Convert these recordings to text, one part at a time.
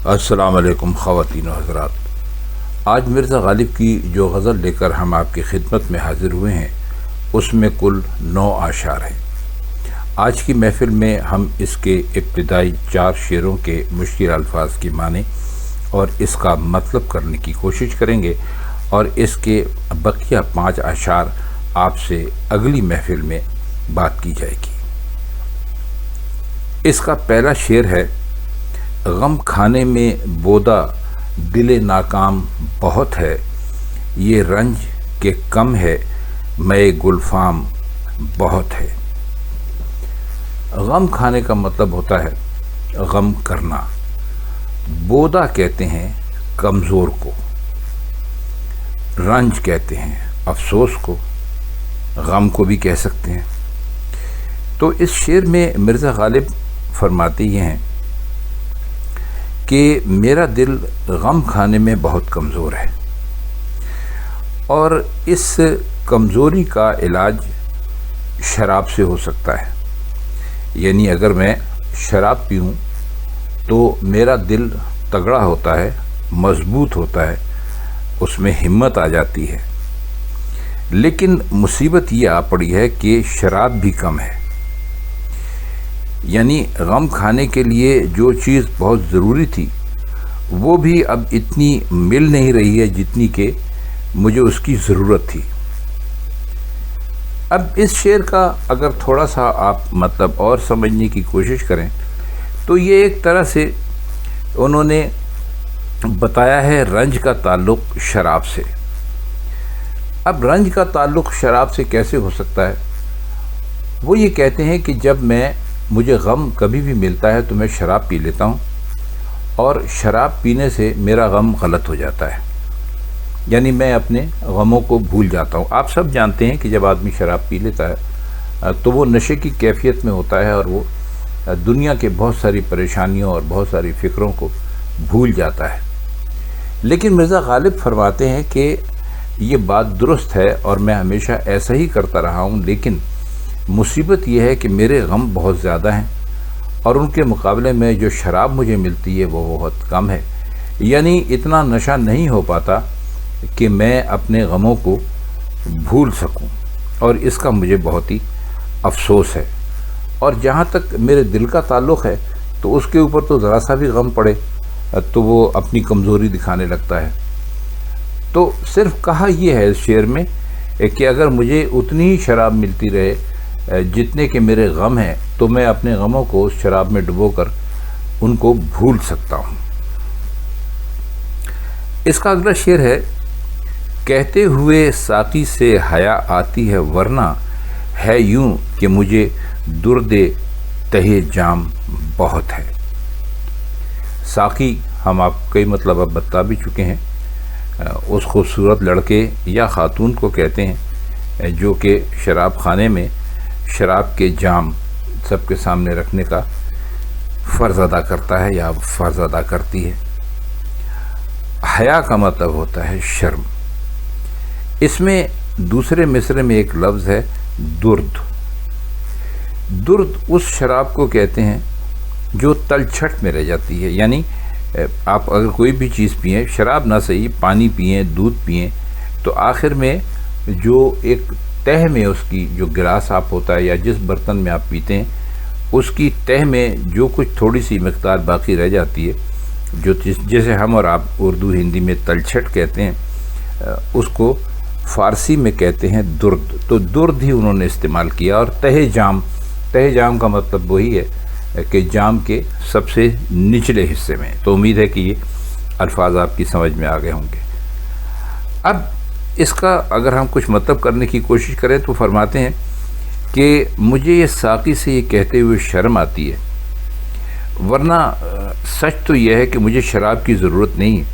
السلام علیکم خواتین و حضرات، آج مرزا غالب کی جو غزل لے کر ہم آپ کی خدمت میں حاضر ہوئے ہیں اس میں کل 9 اشعار ہیں۔ آج کی محفل میں ہم اس کے ابتدائی 4 شعروں کے مشکل الفاظ کی معنی اور اس کا مطلب کرنے کی کوشش کریں گے، اور اس کے بقیہ 5 اشعار آپ سے اگلی محفل میں بات کی جائے گی۔ اس کا پہلا شعر ہے: غم کھانے میں بودا دل ناکام بہت ہے، یہ رنج کے کم ہے میں گلفام بہت ہے۔ غم کھانے کا مطلب ہوتا ہے غم کرنا۔ بودا کہتے ہیں کمزور کو، رنج کہتے ہیں افسوس کو، غم کو بھی کہہ سکتے ہیں۔ تو اس شعر میں مرزا غالب فرماتے یہ ہیں کہ میرا دل غم کھانے میں بہت کمزور ہے، اور اس کمزوری کا علاج شراب سے ہو سکتا ہے۔ یعنی اگر میں شراب پیوں تو میرا دل تگڑا ہوتا ہے، مضبوط ہوتا ہے، اس میں ہمت آ جاتی ہے۔ لیکن مصیبت یہ آ پڑی ہے کہ شراب بھی کم ہے۔ یعنی غم کھانے کے لیے جو چیز بہت ضروری تھی وہ بھی اب اتنی مل نہیں رہی ہے جتنی کہ مجھے اس کی ضرورت تھی۔ اب اس شعر کا اگر تھوڑا سا آپ مطلب اور سمجھنے کی کوشش کریں تو یہ ایک طرح سے انہوں نے بتایا ہے رنج کا تعلق شراب سے۔ اب رنج کا تعلق شراب سے کیسے ہو سکتا ہے؟ وہ یہ کہتے ہیں کہ جب مجھے غم کبھی بھی ملتا ہے تو میں شراب پی لیتا ہوں، اور شراب پینے سے میرا غم غلط ہو جاتا ہے۔ یعنی میں اپنے غموں کو بھول جاتا ہوں۔ آپ سب جانتے ہیں کہ جب آدمی شراب پی لیتا ہے تو وہ نشے کی کیفیت میں ہوتا ہے، اور وہ دنیا کے بہت ساری پریشانیوں اور بہت ساری فکروں کو بھول جاتا ہے۔ لیکن مرزا غالب فرماتے ہیں کہ یہ بات درست ہے اور میں ہمیشہ ایسا ہی کرتا رہا ہوں، لیکن مصیبت یہ ہے کہ میرے غم بہت زیادہ ہیں اور ان کے مقابلے میں جو شراب مجھے ملتی ہے وہ بہت کم ہے۔ یعنی اتنا نشہ نہیں ہو پاتا کہ میں اپنے غموں کو بھول سکوں، اور اس کا مجھے بہت ہی افسوس ہے۔ اور جہاں تک میرے دل کا تعلق ہے تو اس کے اوپر تو ذرا سا بھی غم پڑے تو وہ اپنی کمزوری دکھانے لگتا ہے۔ تو صرف کہا یہ ہے اس شعر میں کہ اگر مجھے اتنی ہی شراب ملتی رہے جتنے کہ میرے غم ہیں تو میں اپنے غموں کو اس شراب میں ڈبو کر ان کو بھول سکتا ہوں۔ اس کا اگلا شعر ہے: کہتے ہوئے ساقی سے حیا آتی ہے، ورنہ ہے یوں کہ مجھے درد تہے جام بہت ہے۔ ساقی ہم آپ کئی مطلب اب بتا بھی چکے ہیں، اس خوبصورت لڑکے یا خاتون کو کہتے ہیں جو کہ شراب خانے میں شراب کے جام سب کے سامنے رکھنے کا فرض ادا کرتا ہے یا فرض ادا کرتی ہے۔ حیا کا مطلب ہوتا ہے شرم۔ اس میں دوسرے مصرعے میں ایک لفظ ہے درد۔ درد اس شراب کو کہتے ہیں جو تلچھٹ میں رہ جاتی ہے۔ یعنی آپ اگر کوئی بھی چیز پئیں، شراب نہ صحیح، پانی پئیں، دودھ پئیں، تو آخر میں جو ایک تہ میں اس کی جو گلاس آپ ہوتا ہے یا جس برتن میں آپ پیتے ہیں اس کی تہ میں جو کچھ تھوڑی سی مقدار باقی رہ جاتی ہے، جسے ہم اور آپ اردو ہندی میں تلچھٹ کہتے ہیں، اس کو فارسی میں کہتے ہیں درد۔ تو درد ہی انہوں نے استعمال کیا۔ اور تہ جام کا مطلب وہی ہے کہ جام کے سب سے نچلے حصے میں۔ تو امید ہے کہ یہ الفاظ آپ کی سمجھ میں آ گئے ہوں گے۔ اب اس کا اگر ہم کچھ مطلب کرنے کی کوشش کریں تو فرماتے ہیں کہ مجھے یہ ساقی سے یہ کہتے ہوئے شرم آتی ہے، ورنہ سچ تو یہ ہے کہ مجھے شراب کی ضرورت نہیں ہے،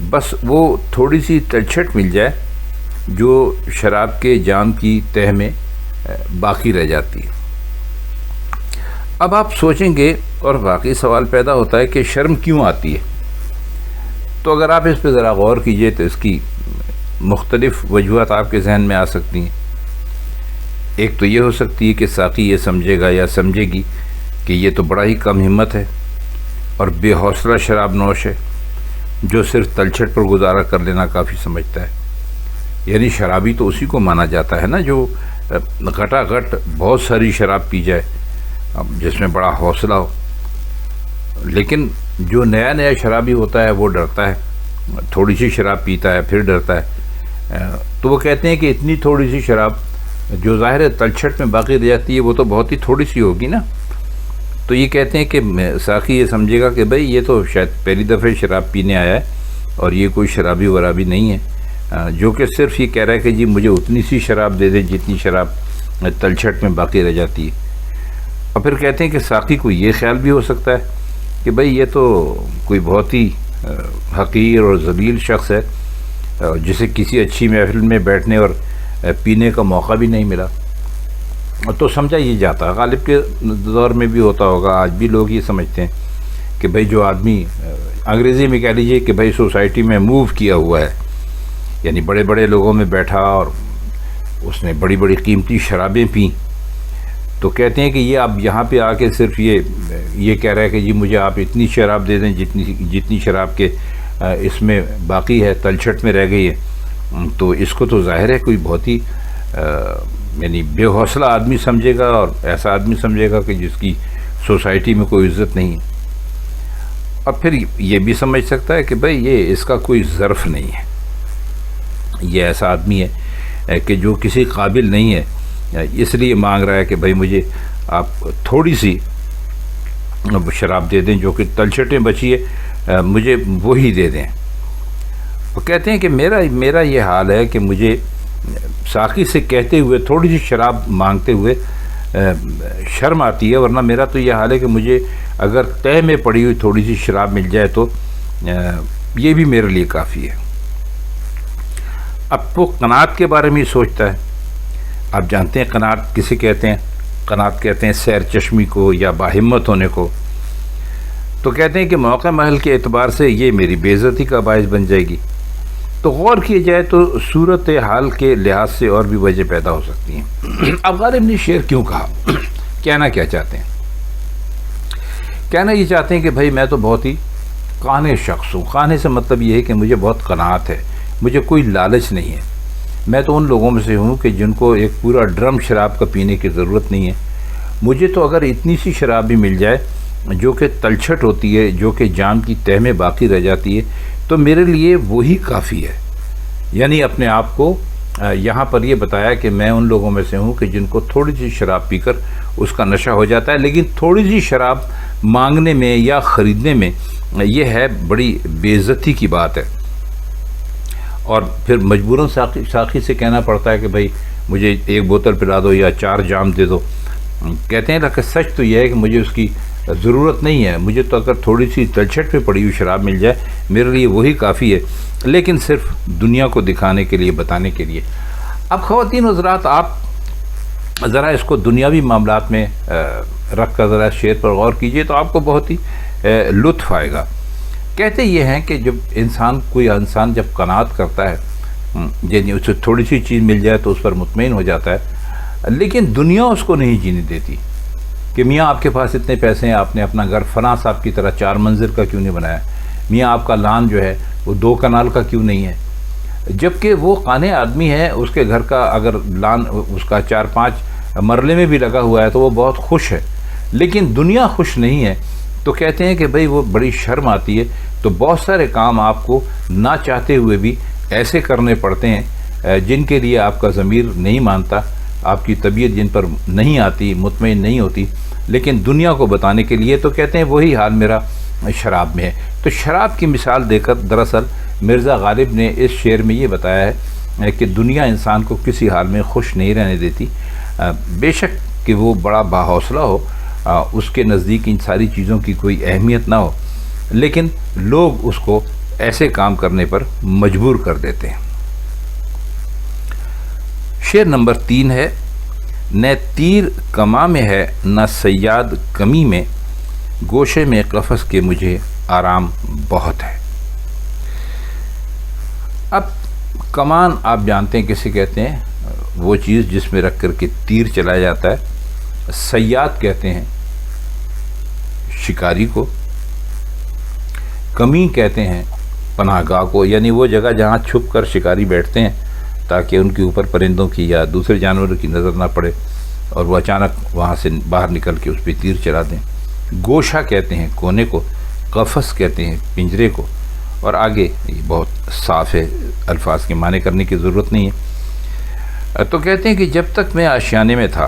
بس وہ تھوڑی سی تلچھٹ مل جائے جو شراب کے جام کی تہ میں باقی رہ جاتی ہے۔ اب آپ سوچیں گے اور واقعی سوال پیدا ہوتا ہے کہ شرم کیوں آتی ہے؟ تو اگر آپ اس پہ ذرا غور کیجئے تو اس کی مختلف وجوہات آپ کے ذہن میں آ سکتی ہیں۔ ایک تو یہ ہو سکتی ہے کہ ساقی یہ سمجھے گا یا سمجھے گی کہ یہ تو بڑا ہی کم ہمت ہے، اور بے حوصلہ شراب نوش ہے جو صرف تلچھٹ پر گزارا کر لینا کافی سمجھتا ہے۔ یعنی شرابی تو اسی کو مانا جاتا ہے نا جو گھٹا گھٹ بہت ساری شراب پی جائے، جس میں بڑا حوصلہ ہو۔ لیکن جو نیا نیا شرابی ہوتا ہے وہ ڈرتا ہے، تھوڑی سی شراب پیتا ہے پھر ڈرتا ہے۔ تو وہ کہتے ہیں کہ اتنی تھوڑی سی شراب جو ظاہر ہے تلچھٹ میں باقی رہ جاتی ہے وہ تو بہت ہی تھوڑی سی ہوگی نا۔ تو یہ کہتے ہیں کہ ساقی یہ سمجھے گا کہ بھئی یہ تو شاید پہلی دفعہ شراب پینے آیا ہے اور یہ کوئی شرابی ورابی نہیں ہے، جو کہ صرف یہ کہہ رہا ہے کہ جی مجھے اتنی سی شراب دے دیں جتنی شراب تلچھٹ میں باقی رہ جاتی ہے۔ اور پھر کہتے ہیں کہ ساقی کو یہ خیال بھی ہو سکتا ہے کہ بھئی یہ تو کوئی بہت ہی حقیر اور ذلیل شخص ہے جسے کسی اچھی محفل میں بیٹھنے اور پینے کا موقع بھی نہیں ملا۔ تو سمجھا یہ جاتا، غالب کے دور میں بھی ہوتا ہوگا، آج بھی لوگ یہ سمجھتے ہیں کہ بھئی جو آدمی انگریزی میں کہہ لیجئے کہ بھئی سوسائٹی میں موو کیا ہوا ہے، یعنی بڑے بڑے لوگوں میں بیٹھا اور اس نے بڑی بڑی قیمتی شرابیں پیں، تو کہتے ہیں کہ یہ اب یہاں پہ آ کے صرف یہ کہہ رہا ہے کہ جی مجھے آپ اتنی شراب دے دیں جتنی شراب کے اس میں باقی ہے، تلچھٹ میں رہ گئی ہے۔ تو اس کو تو ظاہر ہے کوئی بہت ہی یعنی بے حوصلہ آدمی سمجھے گا اور ایسا آدمی سمجھے گا کہ جس کی سوسائٹی میں کوئی عزت نہیں ہے۔ اور پھر یہ بھی سمجھ سکتا ہے کہ بھئی یہ اس کا کوئی ظرف نہیں ہے، یہ ایسا آدمی ہے کہ جو کسی قابل نہیں ہے، اس لیے مانگ رہا ہے کہ بھئی مجھے آپ تھوڑی سی شراب دے دیں جو کہ تلچھٹیں بچی ہے مجھے وہی دے دیں۔ وہ کہتے ہیں کہ میرا یہ حال ہے کہ مجھے ساقی سے کہتے ہوئے تھوڑی سی شراب مانگتے ہوئے شرم آتی ہے، ورنہ میرا تو یہ حال ہے کہ مجھے اگر تہہ میں پڑی ہوئی تھوڑی سی شراب مل جائے تو یہ بھی میرے لیے کافی ہے۔ اب وہ قناعت کے بارے میں ہی سوچتا ہے۔ آپ جانتے ہیں قناعت کسے کہتے ہیں؟ قناعت کہتے ہیں سیر چشمی کو یا باہمت ہونے کو۔ تو کہتے ہیں کہ موقع محل کے اعتبار سے یہ میری بے عزتی کا باعث بن جائے گی۔ تو غور کیا جائے تو صورت حال کے لحاظ سے اور بھی وجہ پیدا ہو سکتی ہیں۔ اب غالب نے شعر کیوں کہا؟ کہنا کیا چاہتے ہیں؟ کہنا یہ چاہتے ہیں کہ بھائی میں تو بہت ہی قانع شخص ہوں۔ قانع سے مطلب یہ ہے کہ مجھے بہت قناعت ہے، مجھے کوئی لالچ نہیں ہے۔ میں تو ان لوگوں میں سے ہوں کہ جن کو ایک پورا ڈرم شراب کا پینے کی ضرورت نہیں ہے۔ مجھے تو اگر اتنی سی شراب بھی مل جائے جو کہ تلچھٹ ہوتی ہے، جو کہ جام کی تہہ میں باقی رہ جاتی ہے، تو میرے لیے وہی کافی ہے۔ یعنی اپنے آپ کو یہاں پر یہ بتایا کہ میں ان لوگوں میں سے ہوں کہ جن کو تھوڑی سی شراب پی کر اس کا نشہ ہو جاتا ہے، لیکن تھوڑی سی شراب مانگنے میں یا خریدنے میں یہ ہے بڑی بے عزتی کی بات ہے۔ اور پھر مجبوراً ساقی سے کہنا پڑتا ہے کہ بھائی مجھے ایک بوتل پلا دو یا 4 جام دے دو۔ کہتے ہیں کہ سچ تو یہ ہے کہ مجھے اس کی ضرورت نہیں ہے، مجھے تو اگر تھوڑی سی تلچھٹ پہ پڑی ہوئی شراب مل جائے میرے لیے وہی کافی ہے، لیکن صرف دنیا کو دکھانے کے لیے، بتانے کے لیے۔ اب خواتین و حضرات، آپ ذرا اس کو دنیاوی معاملات میں رکھ کر ذرا شعر پر غور کیجئے تو آپ کو بہت ہی لطف آئے گا۔ کہتے یہ ہیں کہ جب کوئی انسان جب قناعت کرتا ہے، یعنی اسے تھوڑی سی چیز مل جائے تو اس پر مطمئن ہو جاتا ہے، لیکن دنیا اس کو نہیں جینے دیتی کہ میاں آپ کے پاس اتنے پیسے ہیں، آپ نے اپنا گھر فلاں صاحب کی طرح 4 منزل کا کیوں نہیں بنایا، میاں آپ کا لان جو ہے وہ 2 کنال کا کیوں نہیں ہے، جبکہ وہ قانع آدمی ہے، اس کے گھر کا اگر لان اس کا 4-5 مرلے میں بھی لگا ہوا ہے تو وہ بہت خوش ہے، لیکن دنیا خوش نہیں ہے۔ تو کہتے ہیں کہ بھئی وہ بڑی شرم آتی ہے، تو بہت سارے کام آپ کو نہ چاہتے ہوئے بھی ایسے کرنے پڑتے ہیں جن کے لیے آپ کا ضمیر نہیں مانتا، آپ کی طبیعت جن پر نہیں آتی، مطمئن نہیں ہوتی، لیکن دنیا کو بتانے کے لیے۔ تو کہتے ہیں وہی حال میرا شراب میں ہے۔ تو شراب کی مثال دے کر دراصل مرزا غالب نے اس شعر میں یہ بتایا ہے کہ دنیا انسان کو کسی حال میں خوش نہیں رہنے دیتی، بے شک کہ وہ بڑا باحوصلہ ہو، اس کے نزدیک ان ساری چیزوں کی کوئی اہمیت نہ ہو، لیکن لوگ اس کو ایسے کام کرنے پر مجبور کر دیتے ہیں۔ شعر نمبر 3 ہے، نہ تیر کماں میں ہے نہ صیاد کمی میں، گوشے میں قفس کے مجھے آرام بہت ہے۔ اب کمان آپ جانتے ہیں کسے کہتے ہیں؟ وہ چیز جس میں رکھ کر کے تیر چلایا جاتا ہے۔ صیاد کہتے ہیں شکاری کو، کمی کہتے ہیں پناہ گاہ کو، یعنی وہ جگہ جہاں چھپ کر شکاری بیٹھتے ہیں تاکہ ان کے اوپر پرندوں کی یا دوسرے جانوروں کی نظر نہ پڑے اور وہ اچانک وہاں سے باہر نکل کے اس پہ تیر چلا دیں۔ گوشہ کہتے ہیں کونے کو، قفس کہتے ہیں پنجرے کو، اور آگے یہ بہت صاف ہے، الفاظ کے معنی کرنے کی ضرورت نہیں ہے۔ تو کہتے ہیں کہ جب تک میں آشیانے میں تھا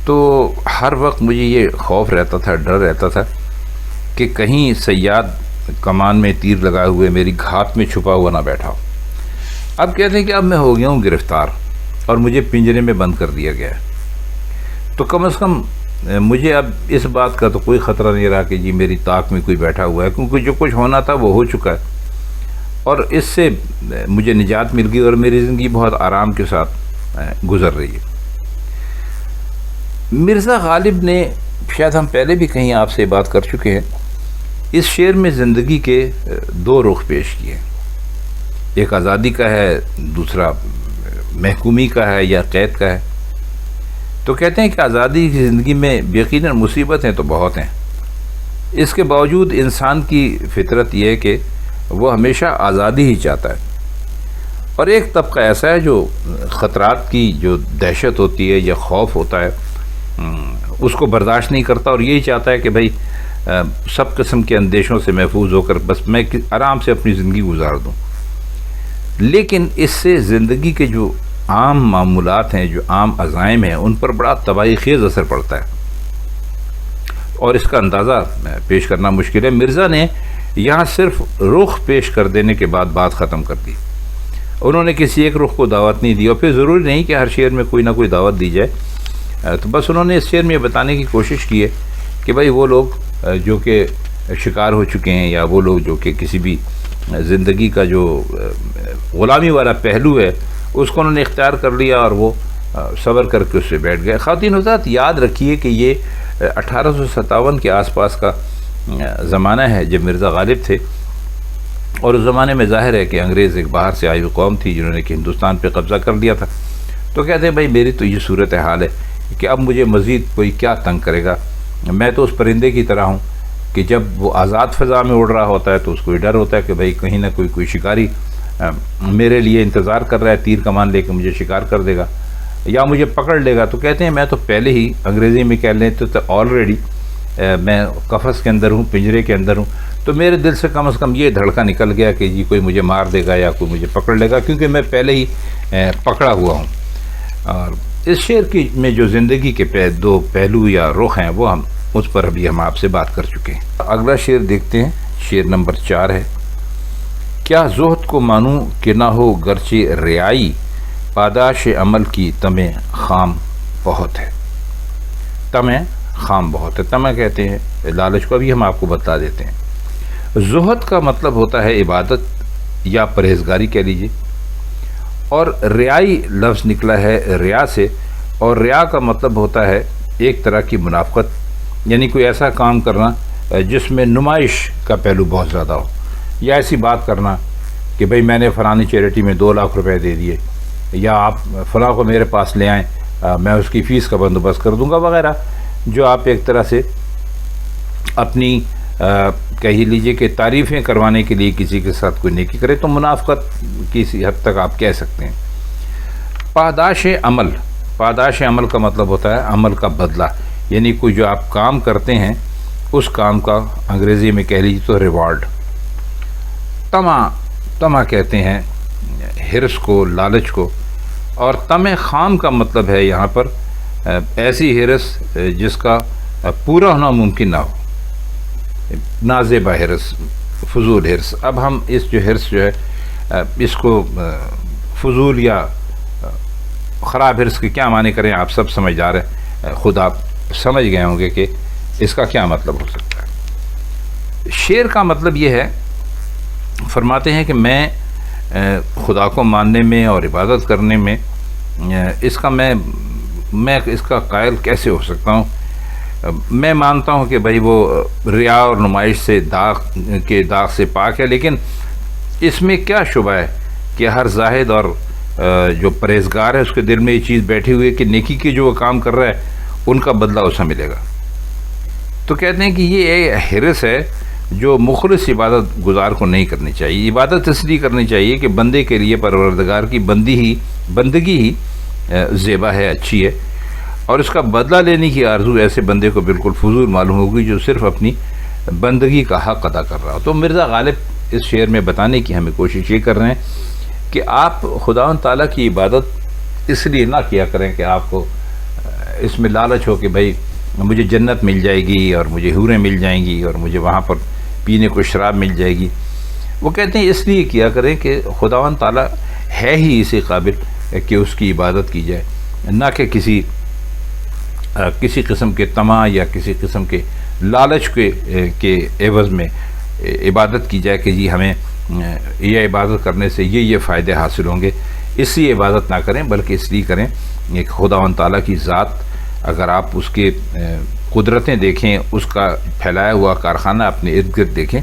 تو ہر وقت مجھے یہ خوف رہتا تھا، ڈر رہتا تھا کہ کہیں صیاد کمان میں تیر لگائے ہوئے میری گھات میں چھپا ہوا نہ بیٹھا ہو۔ اب کہتے ہیں کہ اب میں ہو گیا ہوں گرفتار اور مجھے پنجرے میں بند کر دیا گیا ہے، تو کم از کم مجھے اب اس بات کا تو کوئی خطرہ نہیں رہا کہ جی میری طاق میں کوئی بیٹھا ہوا ہے، کیونکہ جو کچھ ہونا تھا وہ ہو چکا ہے، اور اس سے مجھے نجات مل گئی اور میری زندگی بہت آرام کے ساتھ گزر رہی ہے۔ مرزا غالب نے، شاید ہم پہلے بھی کہیں آپ سے بات کر چکے ہیں، اس شعر میں زندگی کے دو رخ پیش کیے، ایک آزادی کا ہے، دوسرا محکومی کا ہے یا قید کا ہے۔ تو کہتے ہیں کہ آزادی کی زندگی میں یقیناً مصیبتیں تو بہت ہیں، اس کے باوجود انسان کی فطرت یہ ہے کہ وہ ہمیشہ آزادی ہی چاہتا ہے، اور ایک طبقہ ایسا ہے جو خطرات کی جو دہشت ہوتی ہے یا خوف ہوتا ہے اس کو برداشت نہیں کرتا، اور یہی چاہتا ہے کہ بھئی سب قسم کے اندیشوں سے محفوظ ہو کر بس میں آرام سے اپنی زندگی گزار دوں۔ لیکن اس سے زندگی کے جو عام معمولات ہیں، جو عام عزائم ہیں، ان پر بڑا تباہی خیز اثر پڑتا ہے، اور اس کا اندازہ پیش کرنا مشکل ہے۔ مرزا نے یہاں صرف رخ پیش کر دینے کے بعد بات ختم کر دی، انہوں نے کسی ایک رخ کو دعوت نہیں دی، اور پھر ضروری نہیں کہ ہر شعر میں کوئی نہ کوئی دعوت دی جائے، تو بس انہوں نے اس شعر میں یہ بتانے کی کوشش کی ہے کہ بھئی وہ لوگ جو کہ شکار ہو چکے ہیں، یا وہ لوگ جو کہ کسی بھی زندگی کا جو غلامی والا پہلو ہے اس کو انہوں نے اختیار کر لیا اور وہ صبر کر کے اس سے بیٹھ گئے۔ خواتین حضرات، یاد رکھیے کہ یہ 1857 کے آس پاس کا زمانہ ہے جب مرزا غالب تھے، اور اس زمانے میں ظاہر ہے کہ انگریز ایک باہر سے آئی ہوئی قوم تھی جنہوں نے کہ ہندوستان پہ قبضہ کر لیا تھا۔ تو کہتے ہیں بھائی میری تو یہ صورتحال ہے کہ اب مجھے مزید کوئی کیا تنگ کرے گا، میں تو اس پرندے کی طرح ہوں کہ جب وہ آزاد فضا میں اڑ رہا ہوتا ہے تو اس کو یہ ڈر ہوتا ہے کہ بھئی کہیں نہ کوئی شکاری میرے لیے انتظار کر رہا ہے، تیر کمان لے کے مجھے شکار کر دے گا یا مجھے پکڑ لے گا۔ تو کہتے ہیں میں تو پہلے ہی، انگریزی میں کہہ لیں تو آلریڈی میں قفس کے اندر ہوں، پنجرے کے اندر ہوں، تو میرے دل سے کم از کم یہ دھڑکا نکل گیا کہ جی کوئی مجھے مار دے گا یا کوئی مجھے پکڑ لے گا، کیونکہ میں پہلے ہی پکڑا ہوا ہوں۔ اور اس شعر کی میں جو زندگی کے دو پہلو یا رخ ہیں وہ اس پر ابھی ہم آپ سے بات کر چکے ہیں۔ اگلا شعر دیکھتے ہیں، شعر نمبر 4 ہے۔ کیا زہد کو مانوں کہ نہ ہو گرچہ ریائی، پاداش عمل کی طمع خام بہت ہے۔ طمع خام بہت ہے، طمع کہتے ہیں لالچ کو، ابھی ہم آپ کو بتا دیتے ہیں۔ زہد کا مطلب ہوتا ہے عبادت یا پرہیزگاری کہہ لیجیے، اور ریائی لفظ نکلا ہے ریا سے، اور ریا کا مطلب ہوتا ہے ایک طرح کی منافقت، یعنی کوئی ایسا کام کرنا جس میں نمائش کا پہلو بہت زیادہ ہو، یا ایسی بات کرنا کہ بھئی میں نے فلانی چیریٹی میں 2 لاکھ روپے دے دیے، یا آپ فلاں کو میرے پاس لے آئیں، میں اس کی فیس کا بندوبست کر دوں گا وغیرہ، جو آپ ایک طرح سے اپنی کہہ لیجئے کہ تعریفیں کروانے کے لیے کسی کے ساتھ کوئی نیکی کرے، تو منافقت کسی حد تک آپ کہہ سکتے ہیں۔ پاداش عمل، پاداش عمل کا مطلب ہوتا ہے عمل کا بدلہ، یعنی کوئی جو آپ کام کرتے ہیں اس کام کا انگریزی میں کہہ لیجیے تو ریوارڈ۔ طمع کہتے ہیں حرص کو، لالچ کو، اور طمع خام کا مطلب ہے یہاں پر ایسی حرص جس کا پورا ہونا ممکن نہ ہو، نازیبہ حرص، فضول حرص۔ اب ہم اس جو حرص جو ہے اس کو فضول یا خراب حرص کے کیا معنی کریں آپ سب سمجھدار ہیں، خود آپ سمجھ گئے ہوں گے کہ اس کا کیا مطلب ہو سکتا ہے۔ شعر کا مطلب یہ ہے، فرماتے ہیں کہ میں خدا کو ماننے میں اور عبادت کرنے میں اس کا قائل کیسے ہو سکتا ہوں؟ میں مانتا ہوں کہ بھائی وہ ریا اور نمائش سے داغ سے پاک ہے، لیکن اس میں کیا شبہ ہے کہ ہر زاہد اور جو پرہیزگار ہے اس کے دل میں یہ چیز بیٹھی ہوئی ہے کہ نیکی کے جو وہ کام کر رہا ہے ان کا بدلہ اسے ملے گا۔ تو کہتے ہیں کہ یہ حرص ہے جو مخلص عبادت گزار کو نہیں کرنی چاہیے۔ عبادت اس لیے کرنی چاہیے کہ بندے کے لیے پروردگار کی بندگی ہی زیبا ہے، اچھی ہے، اور اس کا بدلہ لینے کی آرزو ایسے بندے کو بالکل فضول معلوم ہوگی جو صرف اپنی بندگی کا حق ادا کر رہا ہو۔ تو مرزا غالب اس شعر میں بتانے کی ہمیں کوشش یہ کر رہے ہیں کہ آپ خداوند تعالیٰ کی عبادت اس لیے نہ کیا کریں کہ آپ کو اس میں لالچ ہو کہ بھائی مجھے جنت مل جائے گی اور مجھے حوریں مل جائیں گی اور مجھے وہاں پر پینے کو شراب مل جائے گی۔ وہ کہتے ہیں اس لیے کیا کریں کہ خداوند تعالیٰ ہے ہی اسی قابل کہ اس کی عبادت کی جائے، نہ کہ کسی قسم کے طمع یا کسی قسم کے لالچ کے عوض میں عبادت کی جائے کہ جی ہمیں یہ عبادت کرنے سے یہ فائدے حاصل ہوں گے۔ اس لیے عبادت نہ کریں بلکہ اس لیے کریں کہ خداوند تعالیٰ کی ذات، اگر آپ اس کے قدرتیں دیکھیں، اس کا پھیلایا ہوا کارخانہ اپنے ارد گرد دیکھیں،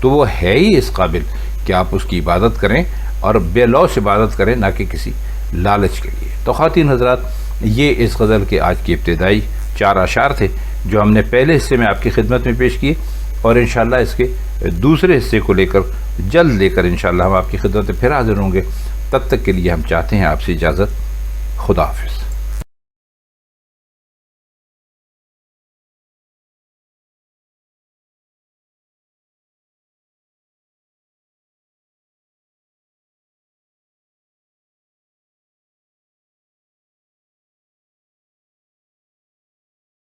تو وہ ہے ہی اس قابل کہ آپ اس کی عبادت کریں اور بے لوث عبادت کریں، نہ کہ کسی لالچ کے لیے۔ تو خواتین حضرات، یہ اس غزل کے آج کی ابتدائی 4 اشعار تھے جو ہم نے پہلے حصے میں آپ کی خدمت میں پیش کیے، اور انشاءاللہ اس کے دوسرے حصے کو جلد لے کر انشاءاللہ ہم آپ کی خدمت میں پھر حاضر ہوں گے۔ تب تک کے لیے ہم چاہتے ہیں آپ سے اجازت۔ خدا حافظ۔